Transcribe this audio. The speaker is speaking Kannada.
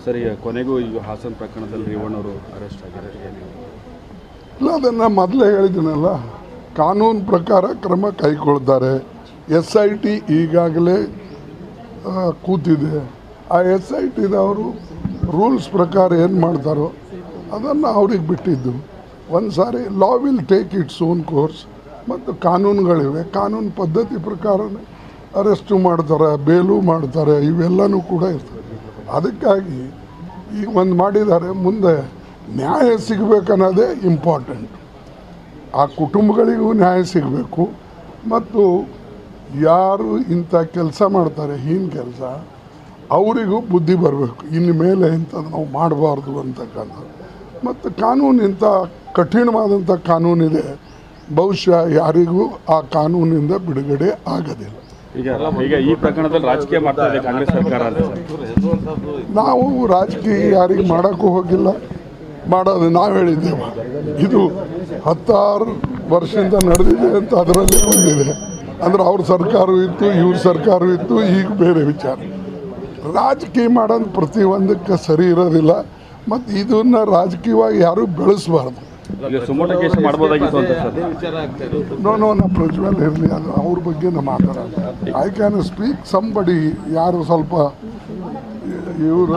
ಸರಿ ಕೊನೆಗೂ ಈಗ ಹಾಸನ ಪ್ರಕರಣದಲ್ಲಿ ರೇವಣ್ಣವರು ಅರೆಸ್ಟ್ ಆಗಿದ್ದಾರೆ. ಇಲ್ಲ, ಅದನ್ನು ಮೊದಲೇ ಹೇಳಿದ್ದೀನಲ್ಲ, ಕಾನೂನು ಪ್ರಕಾರ ಕ್ರಮ ಕೈಗೊಳ್ತಾರೆ. SIT ಈಗಾಗಲೇ ಕೂತಿದೆ. ಆ SITದವರು ರೂಲ್ಸ್ ಪ್ರಕಾರ ಏನು ಮಾಡ್ತಾರೋ ಅದನ್ನು ಅವ್ರಿಗೆ ಬಿಟ್ಟಿದ್ದು. ಒಂದು ಸಾರಿ law will take its own course. ಮತ್ತು ಕಾನೂನುಗಳಿವೆ, ಕಾನೂನು ಪದ್ಧತಿ ಪ್ರಕಾರನೇ ಅರೆಸ್ಟು ಮಾಡ್ತಾರೆ, ಬೇಲು ಮಾಡ್ತಾರೆ, ಇವೆಲ್ಲನೂ ಕೂಡ ಇರ್ತದೆ. ಅದಕ್ಕಾಗಿ ಈಗ ಒಂದು ಮಾಡಿದ್ದಾರೆ, ಮುಂದೆ ನ್ಯಾಯ ಸಿಗಬೇಕನ್ನೋದೇ ಇಂಪಾರ್ಟೆಂಟ್. ಆ ಕುಟುಂಬಗಳಿಗೂ ನ್ಯಾಯ ಸಿಗಬೇಕು ಮತ್ತು ಯಾರು ಇಂಥ ಕೆಲಸ ಮಾಡ್ತಾರೆ, ಹೀನ ಕೆಲಸ, ಅವರಿಗೂ ಬುದ್ಧಿ ಬರಬೇಕು. ಇನ್ನು ಮೇಲೆ ಇಂಥದ್ದು ನಾವು ಮಾಡಬಾರ್ದು ಅಂತಕ್ಕಂಥದ್ದು. ಮತ್ತು ಕಾನೂನು ಇಂಥ ಕಠಿಣವಾದಂಥ ಕಾನೂನಿದೆ, ಬಹುಶಃ ಯಾರಿಗೂ ಆ ಕಾನೂನಿಂದ ಬಿಡುಗಡೆ ಆಗೋದಿಲ್ಲ. ಈಗ ಈ ಪ್ರಕರಣದಲ್ಲಿ ರಾಜಕೀಯ ಮಾಡ್ತಾ ಇದೆ ಕಾಂಗ್ರೆಸ್ ಸರ್ಕಾರ ಅಂತ. ನಾವು ರಾಜಕೀಯ ಯಾರಿಗೆ ಮಾಡೋಕ್ಕೂ ಹೋಗಿಲ್ಲ, ಮಾಡೋದು ನಾವು ಹೇಳಿದ್ದೇವೆ. ಇದು 16 ವರ್ಷದಿಂದ ನಡೆದಿದೆ ಅಂತ ಅದರಲ್ಲಿ ಬಂದಿದೆ. ಅಂದರೆ ಅವ್ರ ಸರ್ಕಾರವೂ ಇತ್ತು, ಇವ್ರ ಸರ್ಕಾರವೂ ಇತ್ತು, ಈಗ ಬೇರೆ ವಿಚಾರ. ರಾಜಕೀಯ ಮಾಡೋದು ಪ್ರತಿಯೊಂದಕ್ಕೆ ಸರಿ ಇರೋದಿಲ್ಲ ಮತ್ತು ಇದನ್ನು ರಾಜಕೀಯವಾಗಿ ಯಾರೂ ಬೆಳೆಸಬಾರ್ದು. ನೋ ಪ್ರಜ್ವಲ್ ಇರಲಿ, ಅದು ಅವ್ರ ಬಗ್ಗೆ ನಾವು ಮಾತಾಡೋದು. ಐ ಕ್ಯಾನ್ ಸ್ಪೀಕ್ ಸಂಬಡಿ ಯಾರು ಸ್ವಲ್ಪ ಇವರು